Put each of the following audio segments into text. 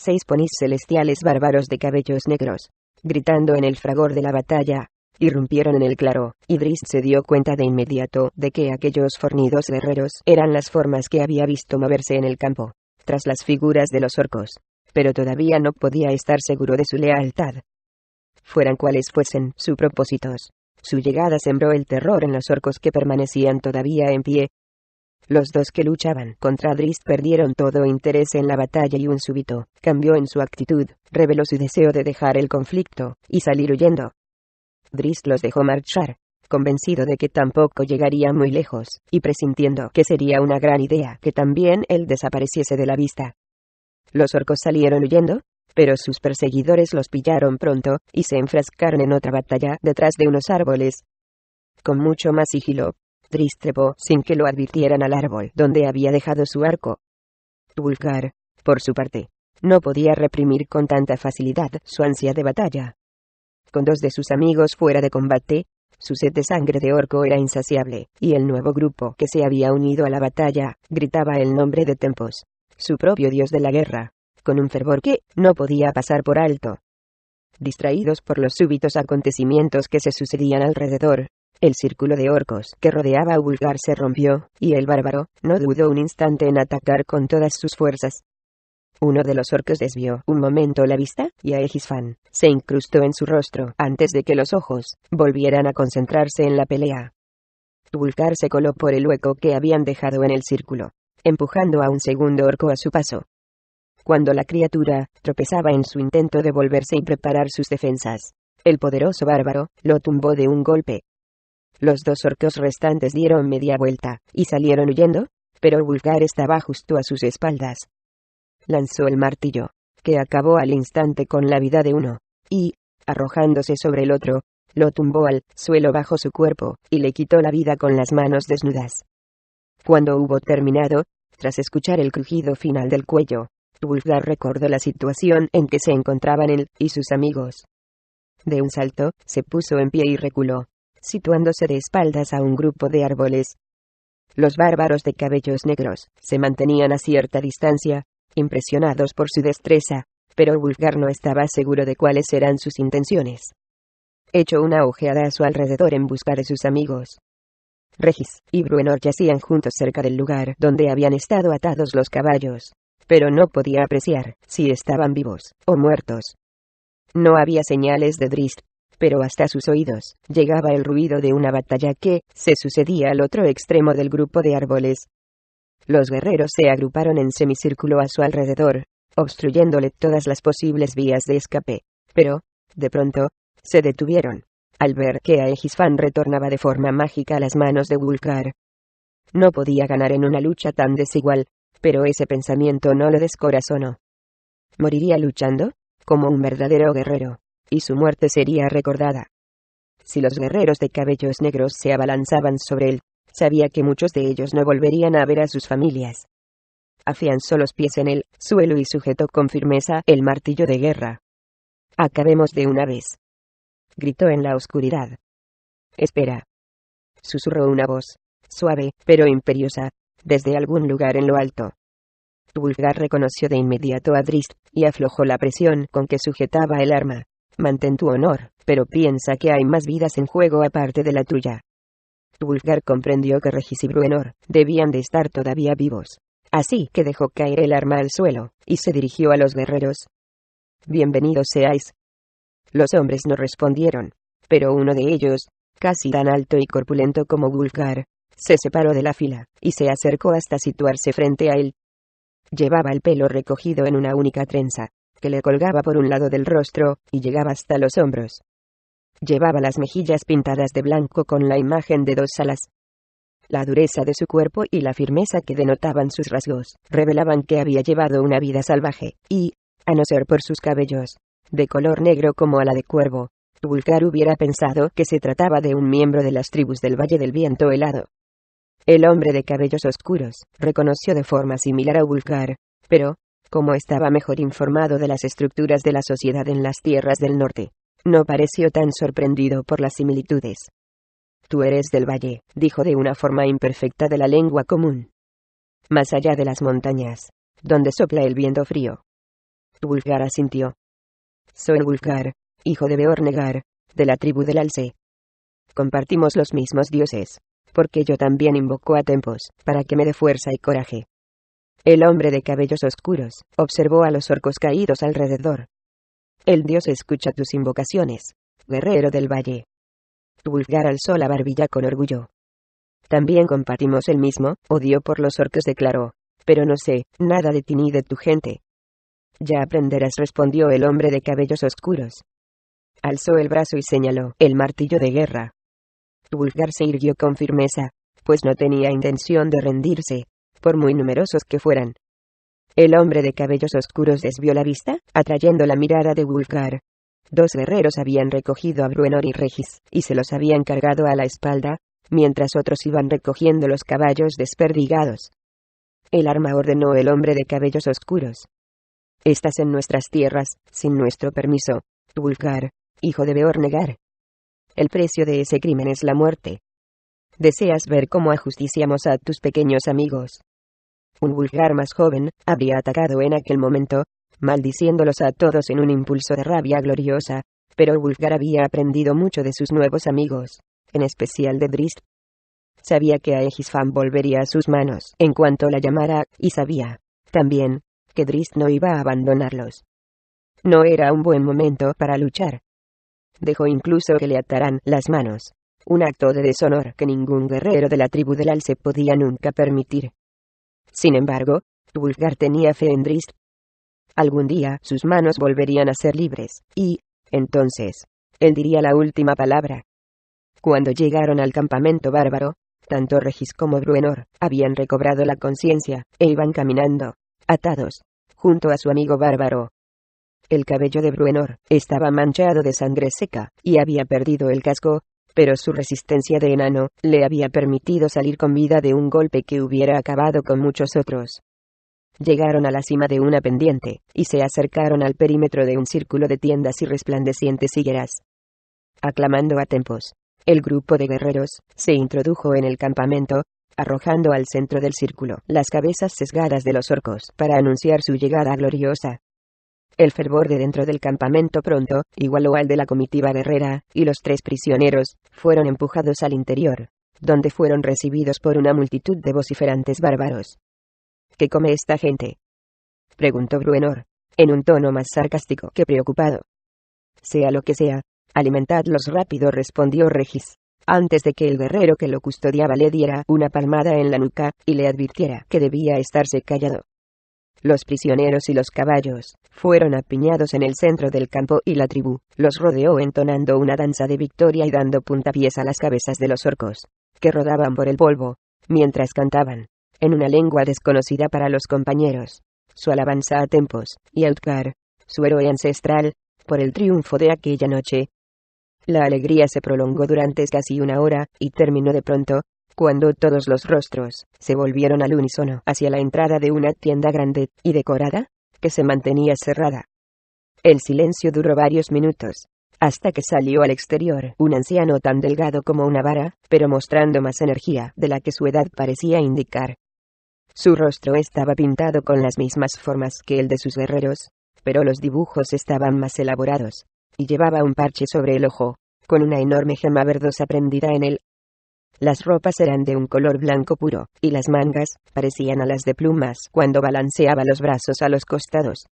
6 ponis celestiales bárbaros de cabellos negros, gritando en el fragor de la batalla, irrumpieron en el claro, y Drizzt se dio cuenta de inmediato de que aquellos fornidos guerreros eran las formas que había visto moverse en el campo, tras las figuras de los orcos, pero todavía no podía estar seguro de su lealtad. Fueran cuales fuesen sus propósitos, su llegada sembró el terror en los orcos que permanecían todavía en pie. Los dos que luchaban contra Drizzt perdieron todo interés en la batalla y un súbito cambio en su actitud reveló su deseo de dejar el conflicto y salir huyendo. Drizzt los dejó marchar, convencido de que tampoco llegaría muy lejos, y presintiendo que sería una gran idea que también él desapareciese de la vista. Los orcos salieron huyendo, pero sus perseguidores los pillaron pronto, y se enfrascaron en otra batalla detrás de unos árboles. Con mucho más sigilo, Drizzt trepó sin que lo advirtieran al árbol donde había dejado su arco. Wulfgar, por su parte, no podía reprimir con tanta facilidad su ansia de batalla. Con 2 de sus amigos fuera de combate, su sed de sangre de orco era insaciable, y el nuevo grupo que se había unido a la batalla gritaba el nombre de Tempos, su propio dios de la guerra, con un fervor que no podía pasar por alto. Distraídos por los súbitos acontecimientos que se sucedían alrededor, el círculo de orcos que rodeaba a Wulfgar se rompió, y el bárbaro no dudó un instante en atacar con todas sus fuerzas. Uno de los orcos desvió un momento la vista, y Aegisfan se incrustó en su rostro antes de que los ojos volvieran a concentrarse en la pelea. Wulfgar se coló por el hueco que habían dejado en el círculo, empujando a un segundo orco a su paso. Cuando la criatura tropezaba en su intento de volverse y preparar sus defensas, el poderoso bárbaro lo tumbó de un golpe. Los 2 orcos restantes dieron media vuelta y salieron huyendo, pero Wulfgar estaba justo a sus espaldas. Lanzó el martillo, que acabó al instante con la vida de uno, y, arrojándose sobre el otro, lo tumbó al suelo bajo su cuerpo, y le quitó la vida con las manos desnudas. Cuando hubo terminado, tras escuchar el crujido final del cuello, Wulfgar recordó la situación en que se encontraban él y sus amigos. De un salto, se puso en pie y reculó, situándose de espaldas a un grupo de árboles. Los bárbaros de cabellos negros se mantenían a cierta distancia, impresionados por su destreza, pero Wulfgar no estaba seguro de cuáles eran sus intenciones. Echó una ojeada a su alrededor en busca de sus amigos. Regis y Bruenor yacían juntos cerca del lugar donde habían estado atados los caballos, pero no podía apreciar si estaban vivos o muertos. No había señales de Drizzt, pero hasta sus oídos llegaba el ruido de una batalla que se sucedía al otro extremo del grupo de árboles. Los guerreros se agruparon en semicírculo a su alrededor, obstruyéndole todas las posibles vías de escape, pero, de pronto, se detuvieron, al ver que Aegisfan retornaba de forma mágica a las manos de Wulfgar. No podía ganar en una lucha tan desigual, pero ese pensamiento no lo descorazonó. Moriría luchando, como un verdadero guerrero, y su muerte sería recordada. Si los guerreros de cabellos negros se abalanzaban sobre él, sabía que muchos de ellos no volverían a ver a sus familias. Afianzó los pies en el suelo y sujetó con firmeza el martillo de guerra. «Acabemos de una vez», gritó en la oscuridad. «Espera», susurró una voz, suave, pero imperiosa, desde algún lugar en lo alto. Wulfgar reconoció de inmediato a Drizzt, y aflojó la presión con que sujetaba el arma. «Mantén tu honor, pero piensa que hay más vidas en juego aparte de la tuya». Wulfgar comprendió que Regis y Bruenor debían de estar todavía vivos, así que dejó caer el arma al suelo, y se dirigió a los guerreros. «Bienvenidos seáis». Los hombres no respondieron, pero uno de ellos, casi tan alto y corpulento como Wulfgar, se separó de la fila, y se acercó hasta situarse frente a él. Llevaba el pelo recogido en una única trenza, que le colgaba por un lado del rostro, y llegaba hasta los hombros. Llevaba las mejillas pintadas de blanco con la imagen de 2 alas. La dureza de su cuerpo y la firmeza que denotaban sus rasgos, revelaban que había llevado una vida salvaje, y, a no ser por sus cabellos, de color negro como ala de cuervo, Wulfgar hubiera pensado que se trataba de un miembro de las tribus del Valle del Viento Helado. El hombre de cabellos oscuros reconoció de forma similar a Wulfgar, pero, como estaba mejor informado de las estructuras de la sociedad en las tierras del norte, no pareció tan sorprendido por las similitudes. «Tú eres del valle», dijo de una forma imperfecta de la lengua común. «Más allá de las montañas, donde sopla el viento frío». Wulfgar asintió. Soy Wulfgar, hijo de Beornegar, de la tribu del Alce. Compartimos los mismos dioses, porque yo también invoco a Tempos, para que me dé fuerza y coraje. El hombre de cabellos oscuros observó a los orcos caídos alrededor. El dios escucha tus invocaciones, guerrero del valle. Wulfgar alzó la barbilla con orgullo. También compartimos el mismo odio por los orcos, declaró, pero no sé nada de ti ni de tu gente. Ya aprenderás, respondió el hombre de cabellos oscuros. Alzó el brazo y señaló el martillo de guerra. Wulfgar se irguió con firmeza, pues no tenía intención de rendirse, por muy numerosos que fueran. El hombre de cabellos oscuros desvió la vista, atrayendo la mirada de Wulfgar. 2 guerreros habían recogido a Bruenor y Regis, y se los habían cargado a la espalda, mientras otros iban recogiendo los caballos desperdigados. El arma, ordenó el hombre de cabellos oscuros. Estás en nuestras tierras, sin nuestro permiso, Wulfgar, hijo de Beornegar. El precio de ese crimen es la muerte. ¿Deseas ver cómo ajusticiamos a tus pequeños amigos? Un Wulfgar más joven habría atacado en aquel momento, maldiciéndolos a todos en un impulso de rabia gloriosa, pero Wulfgar había aprendido mucho de sus nuevos amigos, en especial de Drizzt. Sabía que Aegisfam volvería a sus manos en cuanto la llamara, y sabía, también, que Drizzt no iba a abandonarlos. No era un buen momento para luchar. Dejó incluso que le ataran las manos, un acto de deshonor que ningún guerrero de la tribu del Alce podía nunca permitir. Sin embargo, Wulfgar tenía fe en Drizzt. Algún día sus manos volverían a ser libres, y, entonces, él diría la última palabra. Cuando llegaron al campamento bárbaro, tanto Regis como Bruenor habían recobrado la conciencia, e iban caminando, atados, junto a su amigo bárbaro. El cabello de Bruenor estaba manchado de sangre seca, y había perdido el casco, pero su resistencia de enano le había permitido salir con vida de un golpe que hubiera acabado con muchos otros. Llegaron a la cima de una pendiente, y se acercaron al perímetro de un círculo de tiendas y resplandecientes higueras. Aclamando a Tempos, el grupo de guerreros se introdujo en el campamento, arrojando al centro del círculo las cabezas sesgadas de los orcos para anunciar su llegada gloriosa. El fervor de dentro del campamento pronto igualó al de la comitiva guerrera, y los 3 prisioneros fueron empujados al interior, donde fueron recibidos por una multitud de vociferantes bárbaros. ¿Qué come esta gente?, preguntó Bruenor, en un tono más sarcástico que preocupado. Sea lo que sea, alimentadlos rápido, respondió Regis, antes de que el guerrero que lo custodiaba le diera una palmada en la nuca, y le advirtiera que debía estarse callado. Los prisioneros y los caballos fueron apiñados en el centro del campo, y la tribu los rodeó entonando una danza de victoria y dando puntapiés a las cabezas de los orcos, que rodaban por el polvo, mientras cantaban, en una lengua desconocida para los compañeros, su alabanza a Tempos y a Utgard, su héroe ancestral, por el triunfo de aquella noche. La alegría se prolongó durante casi una hora, y terminó de pronto, cuando todos los rostros se volvieron al unísono hacia la entrada de una tienda grande y decorada, que se mantenía cerrada. El silencio duró varios minutos, hasta que salió al exterior un anciano tan delgado como una vara, pero mostrando más energía de la que su edad parecía indicar. Su rostro estaba pintado con las mismas formas que el de sus guerreros, pero los dibujos estaban más elaborados, y llevaba un parche sobre el ojo, con una enorme gema verdosa prendida en él. Las ropas eran de un color blanco puro, y las mangas parecían alas de plumas cuando balanceaba los brazos a los costados.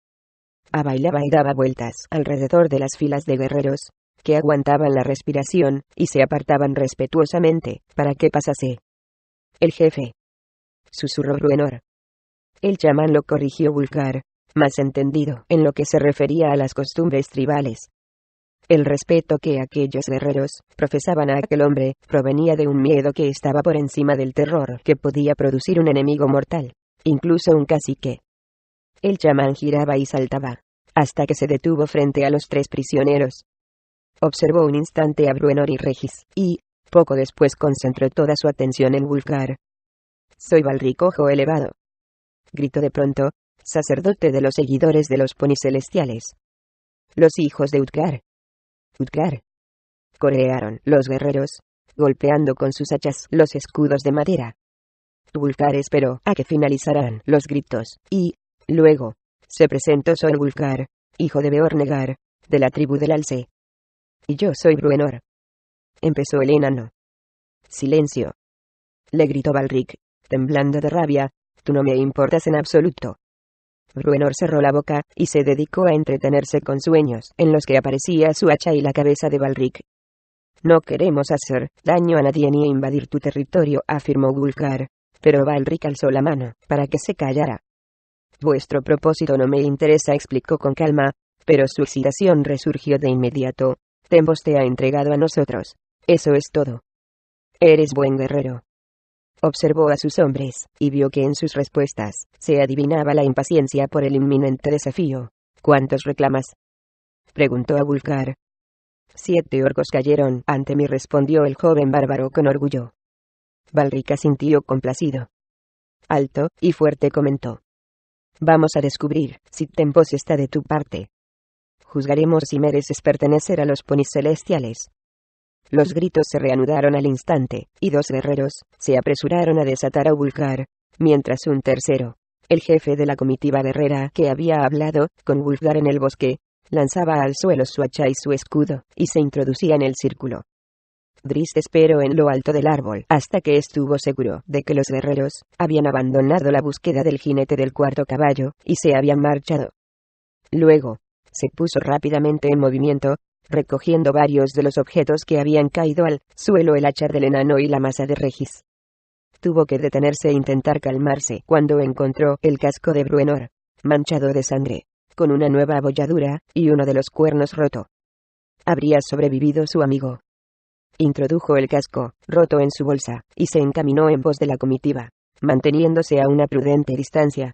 Bailaba y daba vueltas alrededor de las filas de guerreros, que aguantaban la respiración, y se apartaban respetuosamente, para que pasase. El jefe, susurró Bruenor. El chamán lo corrigió Wulfgar, más entendido en lo que se refería a las costumbres tribales. El respeto que aquellos guerreros profesaban a aquel hombre provenía de un miedo que estaba por encima del terror que podía producir un enemigo mortal, incluso un cacique. El chamán giraba y saltaba, hasta que se detuvo frente a los 3 prisioneros. Observó un instante a Bruenor y Regis, y, poco después, concentró toda su atención en Wulfgar. «Soy Balric Ojo Elevado», gritó de pronto, sacerdote de los seguidores de los ponis celestiales. «Los hijos de Utgard». «Utgard», corearon los guerreros, golpeando con sus hachas los escudos de madera. Wulfgar esperó a que finalizaran los gritos, y, luego, Se presentó soy Wulfgar, hijo de Beornegar, de la tribu del Alce. Y yo soy Bruenor. Empezó el enano. Silencio. Le gritó Balric, temblando de rabia, tú no me importas en absoluto. Bruenor cerró la boca, y se dedicó a entretenerse con sueños, en los que aparecía su hacha y la cabeza de Balric. No queremos hacer daño a nadie ni invadir tu territorio, afirmó Wulfgar, pero Balric alzó la mano, para que se callara. Vuestro propósito no me interesa, explicó con calma, pero su excitación resurgió de inmediato. Tempos te ha entregado a nosotros. Eso es todo. Eres buen guerrero. Observó a sus hombres, y vio que en sus respuestas se adivinaba la impaciencia por el inminente desafío. ¿Cuántos reclamas?, preguntó a Wulfgar. 7 orcos cayeron ante mí, respondió el joven bárbaro con orgullo. Balric asintió complacido. Alto y fuerte comentó. Vamos a descubrir si Tempos está de tu parte. Juzgaremos si mereces pertenecer a los ponis celestiales. Los gritos se reanudaron al instante, y 2 guerreros se apresuraron a desatar a Wulfgar, mientras un tercero, el jefe de la comitiva guerrera que había hablado con Wulfgar en el bosque, lanzaba al suelo su hacha y su escudo, y se introducía en el círculo. Drizzt esperó en lo alto del árbol hasta que estuvo seguro de que los guerreros habían abandonado la búsqueda del jinete del 4.º caballo, y se habían marchado. Luego, se puso rápidamente en movimiento, recogiendo varios de los objetos que habían caído al suelo, el hacha del enano y la masa de Regis. Tuvo que detenerse e intentar calmarse cuando encontró el casco de Bruenor, manchado de sangre, con una nueva abolladura, y uno de los cuernos roto. ¿Habría sobrevivido su amigo? Introdujo el casco, roto en su bolsa, y se encaminó en pos de la comitiva, manteniéndose a una prudente distancia.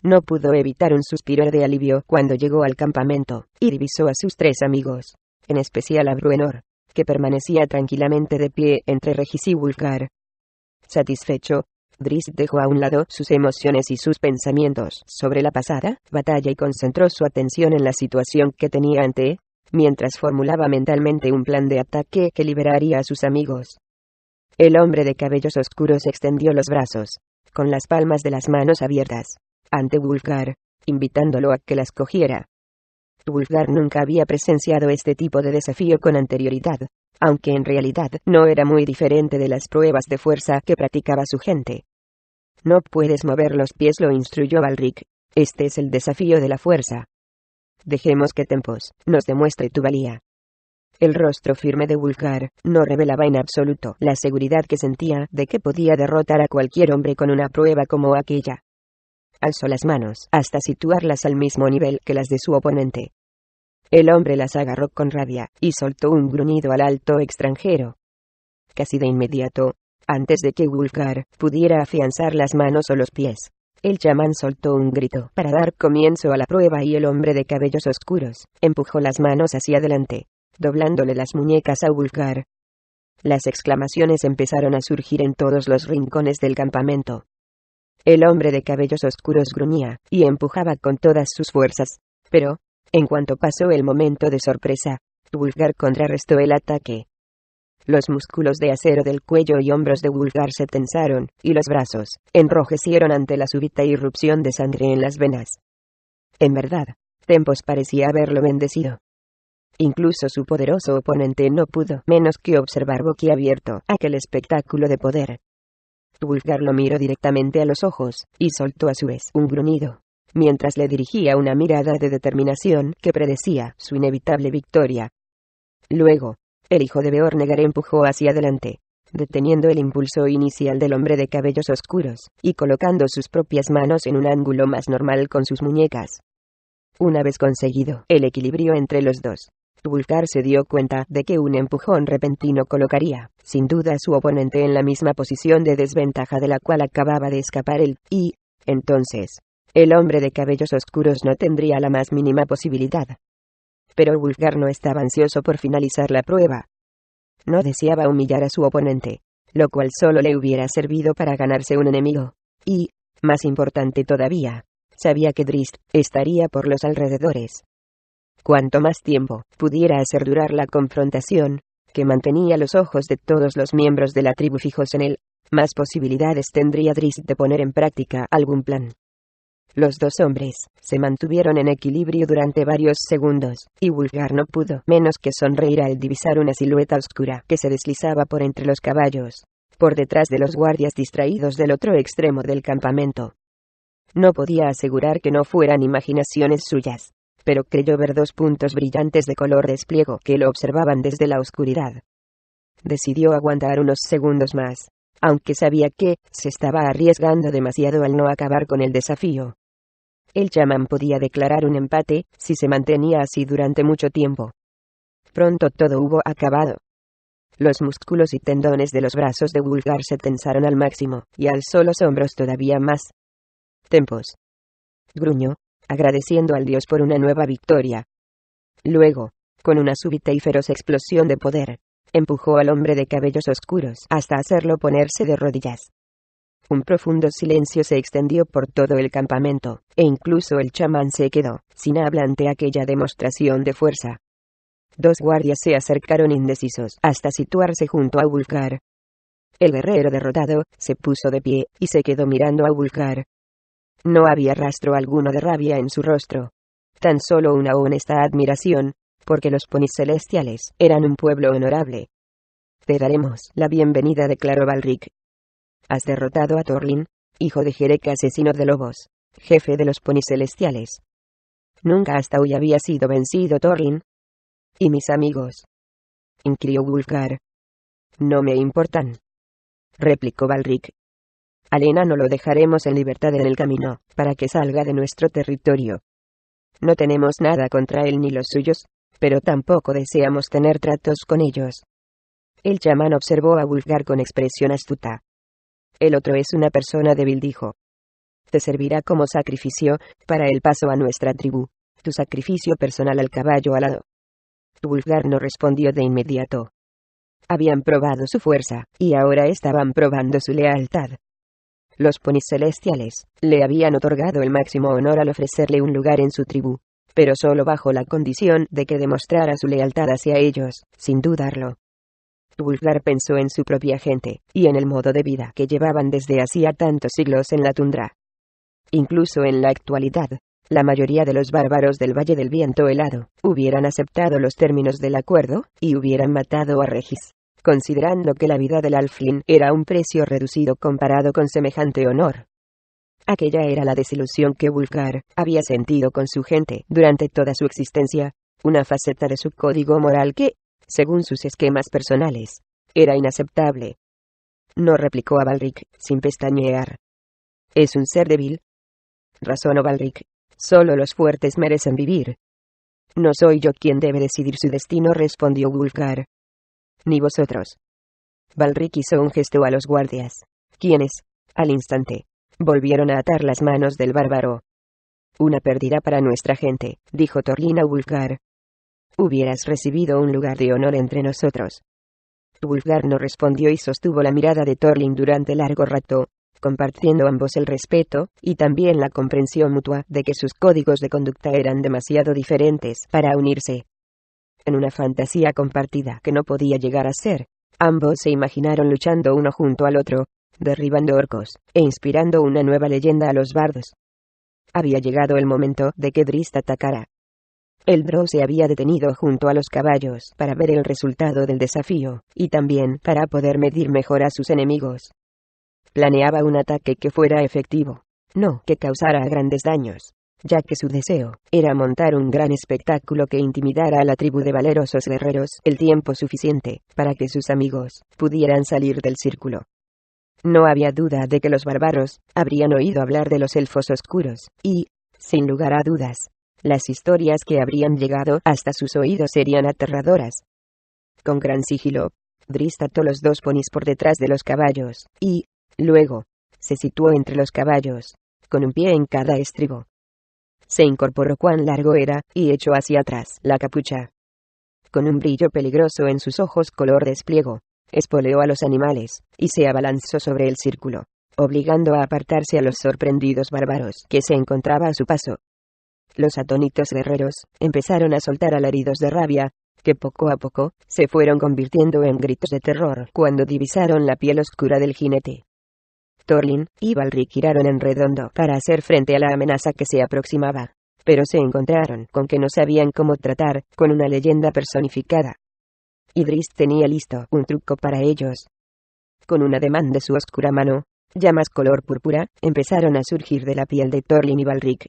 No pudo evitar un suspiro de alivio cuando llegó al campamento, y divisó a sus 3 amigos, en especial a Bruenor, que permanecía tranquilamente de pie entre Regis y Wulfgar. Satisfecho, Drizzt dejó a un lado sus emociones y sus pensamientos sobre la pasada batalla y concentró su atención en la situación que tenía ante, mientras formulaba mentalmente un plan de ataque que liberaría a sus amigos. El hombre de cabellos oscuros extendió los brazos, con las palmas de las manos abiertas, ante Wulfgar, invitándolo a que las cogiera. Wulfgar nunca había presenciado este tipo de desafío con anterioridad, aunque en realidad no era muy diferente de las pruebas de fuerza que practicaba su gente. No puedes mover los pies, lo instruyó Balric. Este es el desafío de la fuerza. Dejemos que Tempos nos demuestre tu valía. El rostro firme de Wulfgar no revelaba en absoluto la seguridad que sentía de que podía derrotar a cualquier hombre con una prueba como aquella. Alzó las manos hasta situarlas al mismo nivel que las de su oponente. El hombre las agarró con rabia, y soltó un gruñido al alto extranjero. Casi de inmediato, antes de que Wulfgar pudiera afianzar las manos o los pies, el chamán soltó un grito para dar comienzo a la prueba, y el hombre de cabellos oscuros empujó las manos hacia adelante, doblándole las muñecas a Wulfgar. Las exclamaciones empezaron a surgir en todos los rincones del campamento. El hombre de cabellos oscuros gruñía y empujaba con todas sus fuerzas, pero, en cuanto pasó el momento de sorpresa, Wulfgar contrarrestó el ataque. Los músculos de acero del cuello y hombros de Wulfgar se tensaron, y los brazos enrojecieron ante la súbita irrupción de sangre en las venas. En verdad, Tempos parecía haberlo bendecido. Incluso su poderoso oponente no pudo menos que observar boquiabierto aquel espectáculo de poder. Wulfgar lo miró directamente a los ojos, y soltó a su vez un gruñido, mientras le dirigía una mirada de determinación que predecía su inevitable victoria. Luego, el hijo de Beornegar empujó hacia adelante, deteniendo el impulso inicial del hombre de cabellos oscuros, y colocando sus propias manos en un ángulo más normal con sus muñecas. Una vez conseguido el equilibrio entre los dos, Wulfgar se dio cuenta de que un empujón repentino colocaría, sin duda, a su oponente en la misma posición de desventaja de la cual acababa de escapar él, y, entonces, el hombre de cabellos oscuros no tendría la más mínima posibilidad. Pero Wulfgar no estaba ansioso por finalizar la prueba. No deseaba humillar a su oponente, lo cual solo le hubiera servido para ganarse un enemigo, y, más importante todavía, sabía que Drizzt estaría por los alrededores. Cuanto más tiempo pudiera hacer durar la confrontación, que mantenía los ojos de todos los miembros de la tribu fijos en él, más posibilidades tendría Drizzt de poner en práctica algún plan. Los dos hombres se mantuvieron en equilibrio durante varios segundos, y Wulfgar no pudo menos que sonreír al divisar una silueta oscura que se deslizaba por entre los caballos, por detrás de los guardias distraídos del otro extremo del campamento. No podía asegurar que no fueran imaginaciones suyas, pero creyó ver dos puntos brillantes de color despliego que lo observaban desde la oscuridad. Decidió aguantar unos segundos más, aunque sabía que se estaba arriesgando demasiado al no acabar con el desafío. El chamán podía declarar un empate si se mantenía así durante mucho tiempo. Pronto todo hubo acabado. Los músculos y tendones de los brazos de Wulfgar se tensaron al máximo, y alzó los hombros todavía más. Tempos. Gruñó, agradeciendo al dios por una nueva victoria. Luego, con una súbita y feroz explosión de poder, empujó al hombre de cabellos oscuros hasta hacerlo ponerse de rodillas. Un profundo silencio se extendió por todo el campamento, e incluso el chamán se quedó sin habla ante aquella demostración de fuerza. Dos guardias se acercaron indecisos hasta situarse junto a Wulfgar. El guerrero derrotado se puso de pie y se quedó mirando a Wulfgar. No había rastro alguno de rabia en su rostro, tan solo una honesta admiración, porque los ponis celestiales eran un pueblo honorable. «Te daremos la bienvenida», declaró Balric. «Has derrotado a Thorlin, hijo de Jerek, asesino de lobos, jefe de los ponis celestiales. Nunca hasta hoy había sido vencido Thorlin». «¿Y mis amigos?», inquirió Wulfgar. «No me importan», replicó Balric. «Al enano lo dejaremos en libertad en el camino, para que salga de nuestro territorio. No tenemos nada contra él ni los suyos, pero tampoco deseamos tener tratos con ellos». El chamán observó a Wulfgar con expresión astuta. «El otro es una persona débil», dijo. «Te servirá como sacrificio para el paso a nuestra tribu, tu sacrificio personal al caballo alado». Wulfgar no respondió de inmediato. Habían probado su fuerza, y ahora estaban probando su lealtad. Los ponis celestiales le habían otorgado el máximo honor al ofrecerle un lugar en su tribu, pero solo bajo la condición de que demostrara su lealtad hacia ellos, sin dudarlo. Wulfgar pensó en su propia gente, y en el modo de vida que llevaban desde hacía tantos siglos en la tundra. Incluso en la actualidad, la mayoría de los bárbaros del Valle del Viento Helado hubieran aceptado los términos del acuerdo, y hubieran matado a Regis, considerando que la vida del Alflin era un precio reducido comparado con semejante honor. Aquella era la desilusión que Wulfgar había sentido con su gente durante toda su existencia, una faceta de su código moral que, según sus esquemas personales, era inaceptable. No, replicó a Balric, sin pestañear. «Es un ser débil», razonó Balric. «Solo los fuertes merecen vivir». «No soy yo quien debe decidir su destino», respondió Wulfgar. «Ni vosotros». Balric hizo un gesto a los guardias, quienes, al instante, volvieron a atar las manos del bárbaro. «Una pérdida para nuestra gente», dijo Thorlin a Wulfgar. «Hubieras recibido un lugar de honor entre nosotros». Wulfgar no respondió y sostuvo la mirada de Thorlin durante largo rato, compartiendo ambos el respeto, y también la comprensión mutua de que sus códigos de conducta eran demasiado diferentes para unirse. En una fantasía compartida que no podía llegar a ser, ambos se imaginaron luchando uno junto al otro, derribando orcos, e inspirando una nueva leyenda a los bardos. Había llegado el momento de que Drizzt atacara. El Drow se había detenido junto a los caballos para ver el resultado del desafío, y también para poder medir mejor a sus enemigos. Planeaba un ataque que fuera efectivo, no que causara grandes daños, ya que su deseo era montar un gran espectáculo que intimidara a la tribu de valerosos guerreros el tiempo suficiente para que sus amigos pudieran salir del círculo. No había duda de que los bárbaros habrían oído hablar de los elfos oscuros, y, sin lugar a dudas, las historias que habrían llegado hasta sus oídos serían aterradoras. Con gran sigilo, Drizzt ató los dos ponis por detrás de los caballos, y, luego, se situó entre los caballos, con un pie en cada estribo. Se incorporó cuán largo era, y echó hacia atrás la capucha. Con un brillo peligroso en sus ojos color despliego, espoleó a los animales, y se abalanzó sobre el círculo, obligando a apartarse a los sorprendidos bárbaros que se encontraba a su paso. Los atónitos guerreros empezaron a soltar alaridos de rabia, que poco a poco se fueron convirtiendo en gritos de terror cuando divisaron la piel oscura del jinete. Thorlin y Balric giraron en redondo para hacer frente a la amenaza que se aproximaba, pero se encontraron con que no sabían cómo tratar con una leyenda personificada. Idris tenía listo un truco para ellos. Con un ademán de su oscura mano, llamas color púrpura empezaron a surgir de la piel de Thorlin y Balric.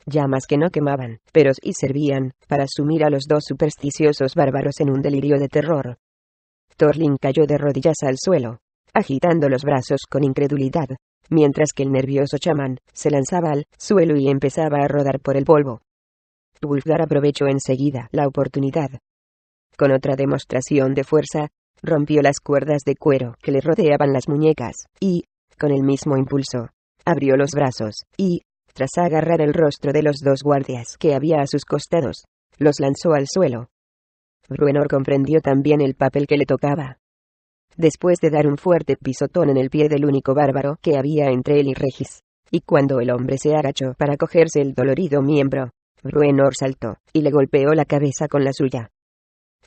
Llamas que no quemaban, pero sí servían para sumir a los dos supersticiosos bárbaros en un delirio de terror. Thorlin cayó de rodillas al suelo, agitando los brazos con incredulidad, mientras que el nervioso chamán se lanzaba al suelo y empezaba a rodar por el polvo. Wulfgar aprovechó enseguida la oportunidad. Con otra demostración de fuerza, rompió las cuerdas de cuero que le rodeaban las muñecas, y, con el mismo impulso, abrió los brazos, y, tras agarrar el rostro de los dos guardias que había a sus costados, los lanzó al suelo. Bruenor comprendió también el papel que le tocaba. Después de dar un fuerte pisotón en el pie del único bárbaro que había entre él y Regis, y cuando el hombre se agachó para cogerse el dolorido miembro, Bruenor saltó y le golpeó la cabeza con la suya.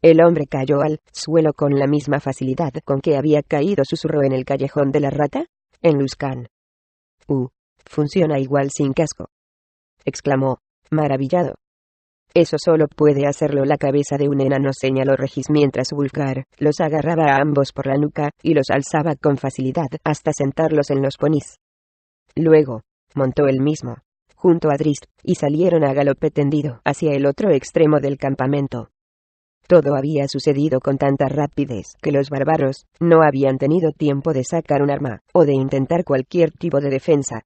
El hombre cayó al suelo con la misma facilidad con que había caído, susurró en el callejón de la rata, en Luskan. Funciona igual sin casco, exclamó, maravillado. Eso solo puede hacerlo la cabeza de un enano, señaló Regis mientras Wulfgar los agarraba a ambos por la nuca y los alzaba con facilidad hasta sentarlos en los ponis. Luego, montó él mismo, junto a Drizzt, y salieron a galope tendido hacia el otro extremo del campamento. Todo había sucedido con tanta rapidez que los bárbaros no habían tenido tiempo de sacar un arma o de intentar cualquier tipo de defensa.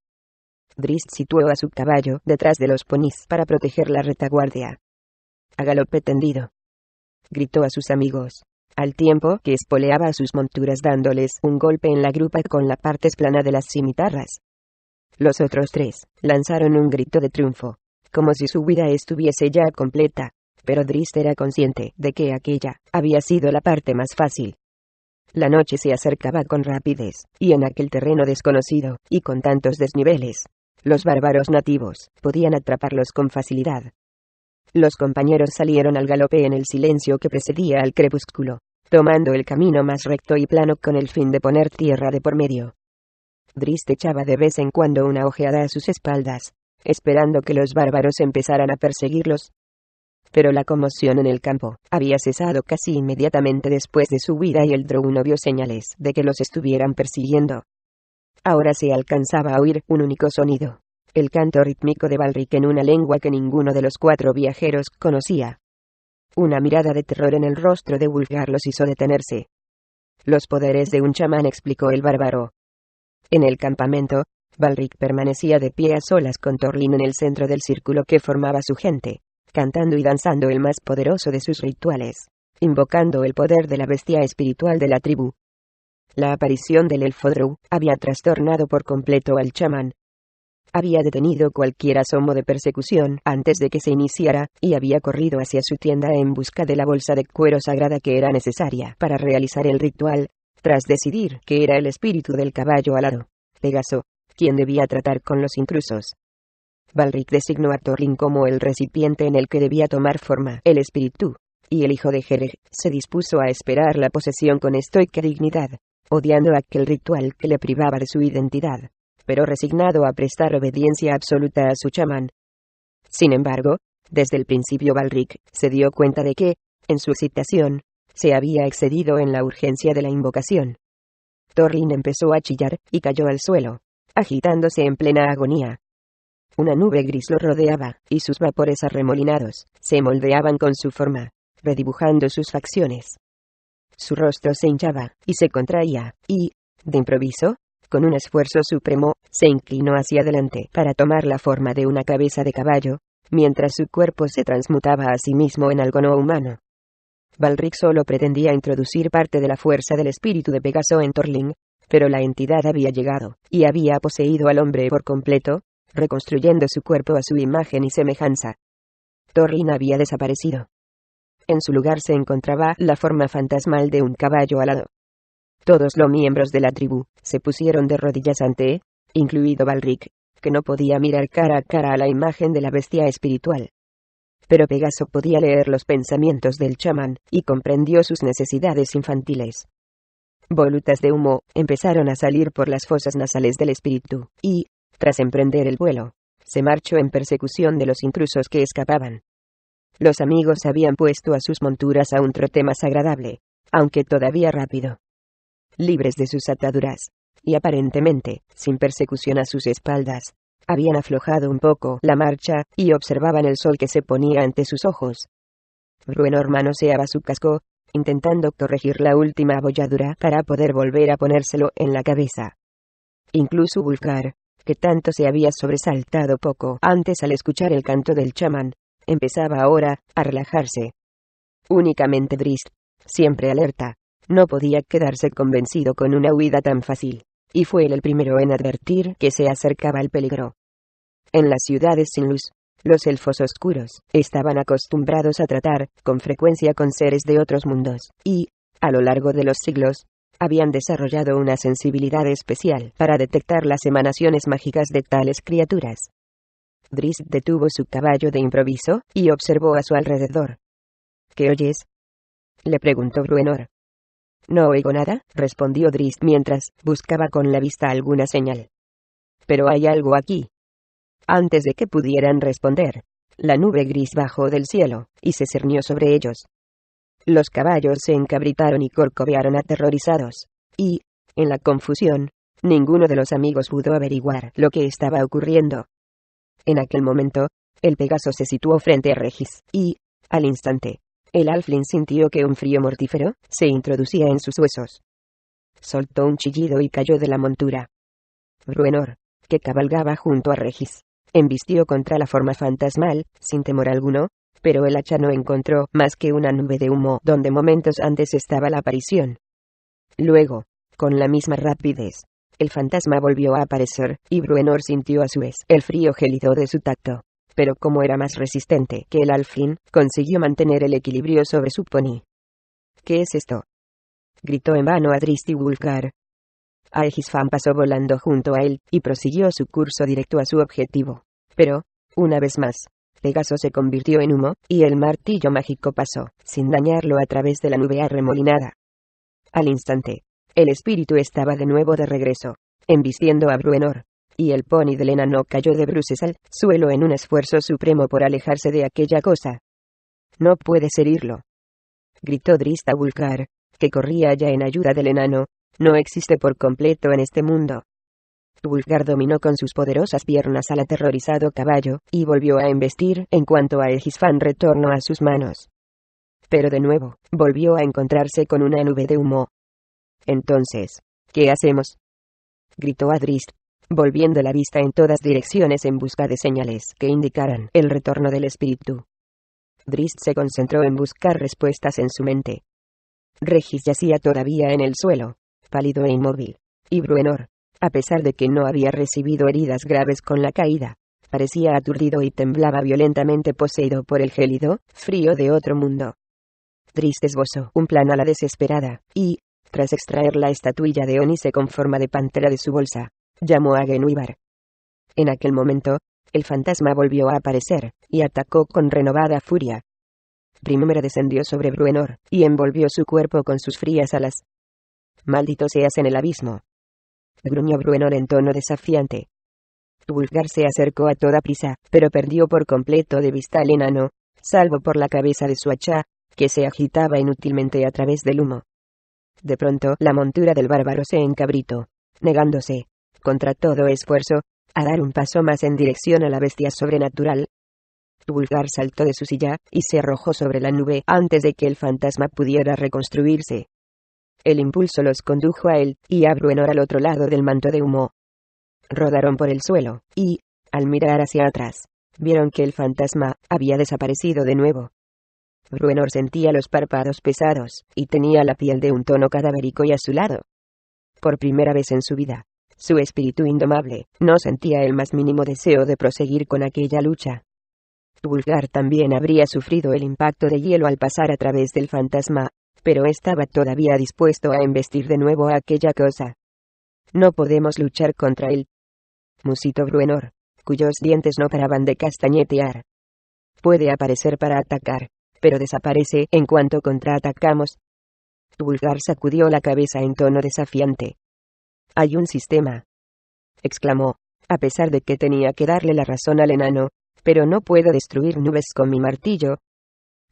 Drizzt situó a su caballo detrás de los ponis para proteger la retaguardia. A galope tendido, gritó a sus amigos, al tiempo que espoleaba a sus monturas dándoles un golpe en la grupa con la parte plana de las cimitarras. Los otros tres lanzaron un grito de triunfo, como si su vida estuviese ya completa, pero Drizzt era consciente de que aquella había sido la parte más fácil. La noche se acercaba con rapidez, y en aquel terreno desconocido, y con tantos desniveles, los bárbaros nativos podían atraparlos con facilidad. Los compañeros salieron al galope en el silencio que precedía al crepúsculo, tomando el camino más recto y plano con el fin de poner tierra de por medio. Drizzt echaba de vez en cuando una ojeada a sus espaldas, esperando que los bárbaros empezaran a perseguirlos. Pero la conmoción en el campo había cesado casi inmediatamente después de su huida y el drow no vio señales de que los estuvieran persiguiendo. Ahora se alcanzaba a oír un único sonido, el canto rítmico de Balric en una lengua que ninguno de los cuatro viajeros conocía. Una mirada de terror en el rostro de Wulfgar los hizo detenerse. Los poderes de un chamán, explicó el bárbaro. En el campamento, Balric permanecía de pie a solas con Thorlin en el centro del círculo que formaba su gente, cantando y danzando el más poderoso de sus rituales, invocando el poder de la bestia espiritual de la tribu. La aparición del elfo drow había trastornado por completo al chamán. Había detenido cualquier asomo de persecución antes de que se iniciara, y había corrido hacia su tienda en busca de la bolsa de cuero sagrada que era necesaria para realizar el ritual, tras decidir que era el espíritu del caballo alado, Pegaso, quien debía tratar con los intrusos. Balric designó a Thorlin como el recipiente en el que debía tomar forma el espíritu, y el hijo de Hereg se dispuso a esperar la posesión con estoica dignidad, odiando aquel ritual que le privaba de su identidad, pero resignado a prestar obediencia absoluta a su chamán. Sin embargo, desde el principio Balric se dio cuenta de que, en su excitación, se había excedido en la urgencia de la invocación. Thorlin empezó a chillar y cayó al suelo, agitándose en plena agonía. Una nube gris lo rodeaba, y sus vapores arremolinados se moldeaban con su forma, redibujando sus facciones. Su rostro se hinchaba y se contraía, y, de improviso, con un esfuerzo supremo, se inclinó hacia adelante para tomar la forma de una cabeza de caballo, mientras su cuerpo se transmutaba a sí mismo en algo no humano. Balric solo pretendía introducir parte de la fuerza del espíritu de Pegaso en Thorlin, pero la entidad había llegado, y había poseído al hombre por completo, reconstruyendo su cuerpo a su imagen y semejanza. Thorlin había desaparecido. En su lugar se encontraba la forma fantasmal de un caballo alado. Todos los miembros de la tribu se pusieron de rodillas ante él, incluido Balric, que no podía mirar cara a cara a la imagen de la bestia espiritual. Pero Pegaso podía leer los pensamientos del chamán, y comprendió sus necesidades infantiles. volutas de humo, empezaron a salir por las fosas nasales del espíritu, y, tras emprender el vuelo, se marchó en persecución de los intrusos que escapaban. Los amigos habían puesto a sus monturas a un trote más agradable, aunque todavía rápido. Libres de sus ataduras, y aparentemente, sin persecución a sus espaldas, habían aflojado un poco la marcha, y observaban el sol que se ponía ante sus ojos. Bruenor manoseaba su casco, intentando corregir la última abolladura para poder volver a ponérselo en la cabeza. Incluso Wulfgar, que tanto se había sobresaltado poco antes al escuchar el canto del chamán, empezaba ahora a relajarse. Únicamente Drizzt, siempre alerta, no podía quedarse convencido con una huida tan fácil, y fue él el primero en advertir que se acercaba el peligro. En las ciudades sin luz, los elfos oscuros estaban acostumbrados a tratar con frecuencia con seres de otros mundos, y, a lo largo de los siglos, habían desarrollado una sensibilidad especial para detectar las emanaciones mágicas de tales criaturas. Drizzt detuvo su caballo de improviso, y observó a su alrededor. ¿Qué oyes?, le preguntó Bruenor. No oigo nada, respondió Drizzt mientras buscaba con la vista alguna señal. Pero hay algo aquí. Antes de que pudieran responder, la nube gris bajó del cielo, y se cernió sobre ellos. Los caballos se encabritaron y corcovearon aterrorizados, y, en la confusión, ninguno de los amigos pudo averiguar lo que estaba ocurriendo. En aquel momento, el Pegaso se situó frente a Regis, y, al instante, el Halfling sintió que un frío mortífero se introducía en sus huesos. Soltó un chillido y cayó de la montura. Bruenor, que cabalgaba junto a Regis, embistió contra la forma fantasmal, sin temor alguno, pero el hacha no encontró más que una nube de humo donde momentos antes estaba la aparición. Luego, con la misma rapidez, el fantasma volvió a aparecer, y Bruenor sintió a su vez el frío gélido de su tacto. Pero como era más resistente que el Halfling, consiguió mantener el equilibrio sobre su pony. ¿Qué es esto?, gritó en vano a Drizzt y Wulfgar. Aegisfam pasó volando junto a él, y prosiguió su curso directo a su objetivo. Pero, una vez más, Pegaso se convirtió en humo, y el martillo mágico pasó, sin dañarlo, a través de la nube arremolinada. Al instante, el espíritu estaba de nuevo de regreso, embistiendo a Bruenor, y el pony del enano cayó de bruces al suelo en un esfuerzo supremo por alejarse de aquella cosa. «No puedes herirlo», gritó Drizzt a Wulfgar, que corría ya en ayuda del enano. «No existe por completo en este mundo». Wulfgar dominó con sus poderosas piernas al aterrorizado caballo, y volvió a embestir en cuanto Aegisfam retornó a sus manos. Pero de nuevo, volvió a encontrarse con una nube de humo. «Entonces, ¿qué hacemos?», gritó a Drizzt, volviendo la vista en todas direcciones en busca de señales que indicaran el retorno del espíritu. Drizzt se concentró en buscar respuestas en su mente. Regis yacía todavía en el suelo, pálido e inmóvil, y Bruenor, a pesar de que no había recibido heridas graves con la caída, parecía aturdido y temblaba violentamente, poseído por el gélido frío de otro mundo. Drizzt esbozó un plan a la desesperada, y, tras extraer la estatuilla de Ónice con forma de pantera de su bolsa, llamó a Genwibar. En aquel momento, el fantasma volvió a aparecer, y atacó con renovada furia. Primero descendió sobre Bruenor, y envolvió su cuerpo con sus frías alas. «Maldito seas en el abismo», gruñó Bruenor en tono desafiante. Wulfgar se acercó a toda prisa, pero perdió por completo de vista al enano, salvo por la cabeza de su hacha, que se agitaba inútilmente a través del humo. De pronto, la montura del bárbaro se encabritó, negándose, contra todo esfuerzo, a dar un paso más en dirección a la bestia sobrenatural. Wulfgar saltó de su silla, y se arrojó sobre la nube antes de que el fantasma pudiera reconstruirse. El impulso los condujo a él, y a Bruenor al otro lado del manto de humo. Rodaron por el suelo, y, al mirar hacia atrás, vieron que el fantasma había desaparecido de nuevo. Bruenor sentía los párpados pesados, y tenía la piel de un tono cadavérico y azulado. Por primera vez en su vida, su espíritu indomable no sentía el más mínimo deseo de proseguir con aquella lucha. Wulfgar también habría sufrido el impacto de hielo al pasar a través del fantasma, pero estaba todavía dispuesto a embestir de nuevo a aquella cosa. «No podemos luchar contra él», musitó Bruenor, cuyos dientes no paraban de castañetear. «Puede aparecer para atacar, pero desaparece en cuanto contraatacamos». Wulfgar sacudió la cabeza en tono desafiante. «Hay un sistema», exclamó, a pesar de que tenía que darle la razón al enano, «pero no puedo destruir nubes con mi martillo».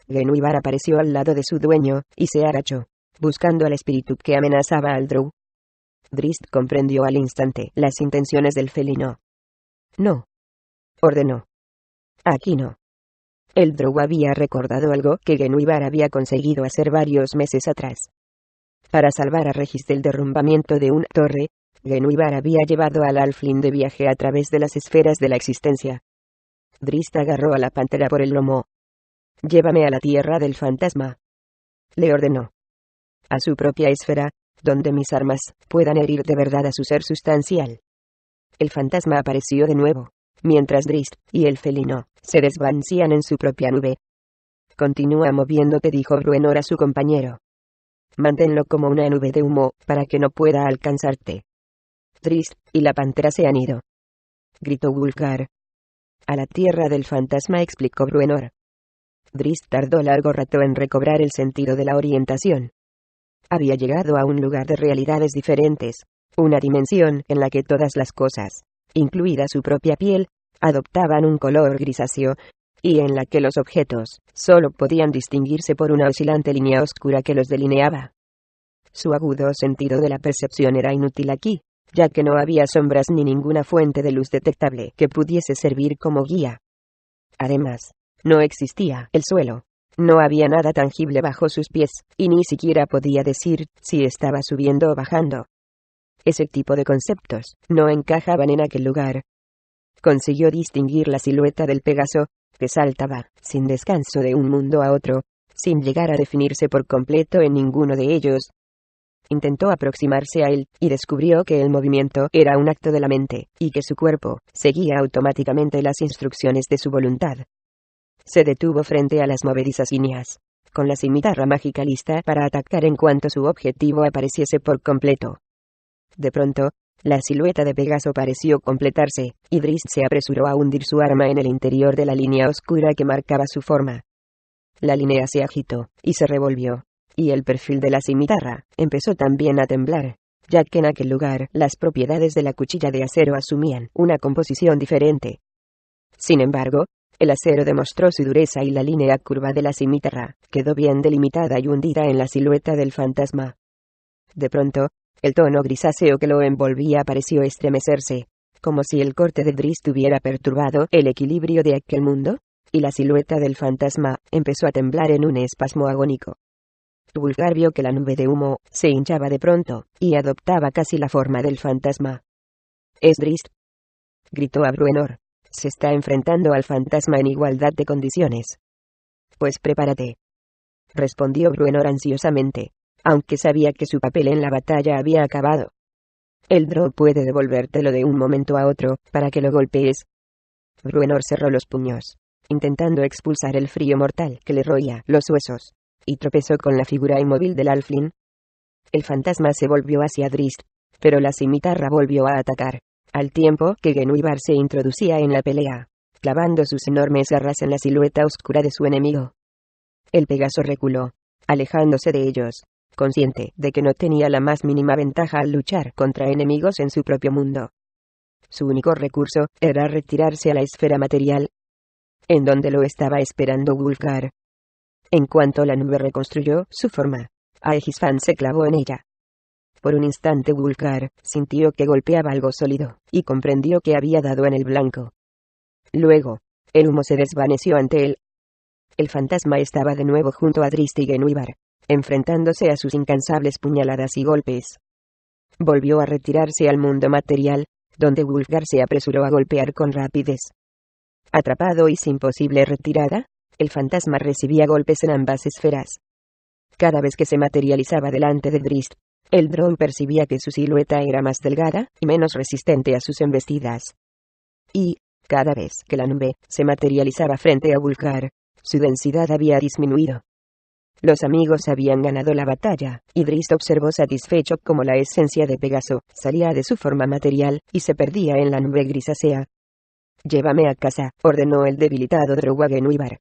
Genwibar apareció al lado de su dueño, y se agachó, buscando al espíritu que amenazaba al drow. Drizzt comprendió al instante las intenciones del felino. «No», ordenó. «Aquí no». El drow había recordado algo que Genwibar había conseguido hacer varios meses atrás. Para salvar a Regis del derrumbamiento de una torre, Genwibar había llevado al halfling de viaje a través de las esferas de la existencia. Drizzt agarró a la pantera por el lomo. «Llévame a la tierra del fantasma», le ordenó. «A su propia esfera, donde mis armas puedan herir de verdad a su ser sustancial». El fantasma apareció de nuevo, mientras Drizzt y el felino se desvanecían en su propia nube. «Continúa moviéndote», dijo Bruenor a su compañero. «Manténlo como una nube de humo, para que no pueda alcanzarte». Drizzt y la pantera se han ido, gritó Wulfgar. «A la tierra del fantasma», explicó Bruenor. Drizzt tardó largo rato en recobrar el sentido de la orientación. Había llegado a un lugar de realidades diferentes, una dimensión en la que todas las cosas, incluida su propia piel, adoptaban un color grisáceo, y en la que los objetos solo podían distinguirse por una oscilante línea oscura que los delineaba. Su agudo sentido de la percepción era inútil aquí, ya que no había sombras ni ninguna fuente de luz detectable que pudiese servir como guía. Además, no existía el suelo. No había nada tangible bajo sus pies, y ni siquiera podía decir si estaba subiendo o bajando. Ese tipo de conceptos no encajaban en aquel lugar. Consiguió distinguir la silueta del Pegaso, que saltaba, sin descanso, de un mundo a otro, sin llegar a definirse por completo en ninguno de ellos. Intentó aproximarse a él, y descubrió que el movimiento era un acto de la mente, y que su cuerpo seguía automáticamente las instrucciones de su voluntad. Se detuvo frente a las movedizas líneas, con la cimitarra mágica lista para atacar en cuanto su objetivo apareciese por completo. De pronto, la silueta de Pegaso pareció completarse, y Drizzt se apresuró a hundir su arma en el interior de la línea oscura que marcaba su forma. La línea se agitó, y se revolvió, y el perfil de la cimitarra empezó también a temblar, ya que en aquel lugar las propiedades de la cuchilla de acero asumían una composición diferente. Sin embargo, el acero demostró su dureza y la línea curva de la cimitarra quedó bien delimitada y hundida en la silueta del fantasma. De pronto, el tono grisáceo que lo envolvía pareció estremecerse, como si el corte de Drizzt hubiera perturbado el equilibrio de aquel mundo, y la silueta del fantasma empezó a temblar en un espasmo agónico. Wulfgar vio que la nube de humo se hinchaba de pronto, y adoptaba casi la forma del fantasma. «¿Es Drizzt?», gritó a Bruenor. «Se está enfrentando al fantasma en igualdad de condiciones». «Pues prepárate», respondió Bruenor ansiosamente, aunque sabía que su papel en la batalla había acabado. «El drow puede devolvértelo de un momento a otro, para que lo golpees». Bruenor cerró los puños, intentando expulsar el frío mortal que le roía los huesos, y tropezó con la figura inmóvil del halfling. El fantasma se volvió hacia Drizzt, pero la cimitarra volvió a atacar, al tiempo que Genwibar se introducía en la pelea, clavando sus enormes garras en la silueta oscura de su enemigo. El Pegaso reculó, alejándose de ellos, consciente de que no tenía la más mínima ventaja al luchar contra enemigos en su propio mundo. Su único recurso era retirarse a la esfera material, en donde lo estaba esperando Wulfgar. En cuanto la nube reconstruyó su forma, Aegisfan se clavó en ella. Por un instante Wulfgar sintió que golpeaba algo sólido, y comprendió que había dado en el blanco. Luego, el humo se desvaneció ante él. El fantasma estaba de nuevo junto a Drizzt y Genwibar, enfrentándose a sus incansables puñaladas y golpes. Volvió a retirarse al mundo material, donde Wulfgar se apresuró a golpear con rapidez. Atrapado y sin posible retirada, el fantasma recibía golpes en ambas esferas. Cada vez que se materializaba delante de Drizzt, el drow percibía que su silueta era más delgada y menos resistente a sus embestidas. Y, cada vez que la nube se materializaba frente a Wulfgar, su densidad había disminuido. Los amigos habían ganado la batalla, y Drizzt observó satisfecho cómo la esencia de Pegaso salía de su forma material y se perdía en la nube grisácea. «Llévame a casa», ordenó el debilitado drow a Genwibar.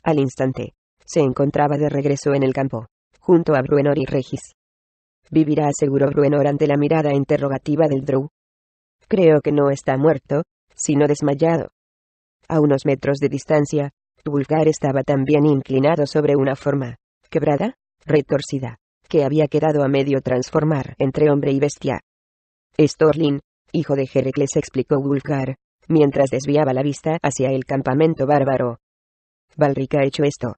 Al instante, se encontraba de regreso en el campo, junto a Bruenor y Regis. ¿Vivirá?, aseguró Bruenor ante la mirada interrogativa del Drow. Creo que no está muerto, sino desmayado. A unos metros de distancia, Wulfgar estaba también inclinado sobre una forma quebrada, retorcida, que había quedado a medio transformar entre hombre y bestia. «Es Thorlin, hijo de Heracles», explicó Wulfgar, mientras desviaba la vista hacia el campamento bárbaro. «Balric ha hecho esto.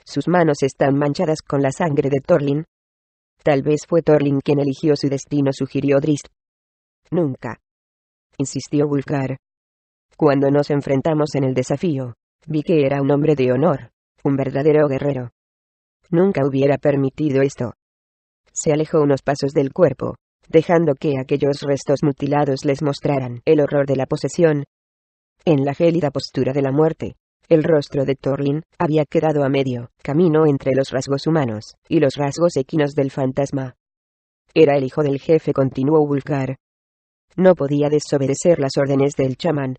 Sus manos están manchadas con la sangre de Thorlin. Tal vez fue Thorlin quien eligió su destino», sugirió Drizzt. «Nunca», insistió Wulfgar. «Cuando nos enfrentamos en el desafío, vi que era un hombre de honor, un verdadero guerrero. Nunca hubiera permitido esto». Se alejó unos pasos del cuerpo, dejando que aquellos restos mutilados les mostraran el horror de la posesión. En la gélida postura de la muerte, el rostro de Thorlin había quedado a medio camino entre los rasgos humanos y los rasgos equinos del fantasma. «Era el hijo del jefe», continuó Wulfgar. «No podía desobedecer las órdenes del chamán.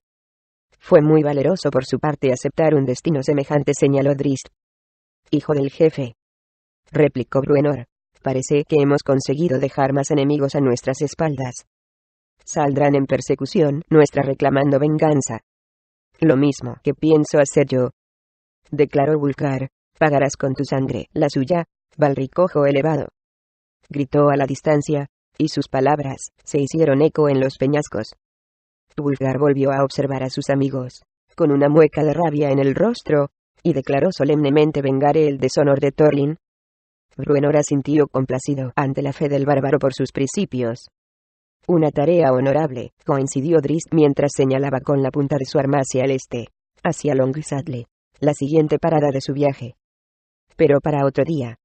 Fue muy valeroso por su parte aceptar un destino semejante», señaló Drizzt. «Hijo del jefe», replicó Bruenor. «Parece que hemos conseguido dejar más enemigos a nuestras espaldas. Saldrán en persecución nuestra reclamando venganza. Lo mismo que pienso hacer yo», declaró Wulfgar. «Pagarás con tu sangre la suya, Balric Ojo Elevado», gritó a la distancia, y sus palabras se hicieron eco en los peñascos. Wulfgar volvió a observar a sus amigos, con una mueca de rabia en el rostro, y declaró solemnemente: «Vengaré el deshonor de Thorlin». Bruenor asintió complacido ante la fe del bárbaro por sus principios. «Una tarea honorable», coincidió Drizzt mientras señalaba con la punta de su arma hacia el este, hacia Long Saddle, la siguiente parada de su viaje. «Pero para otro día».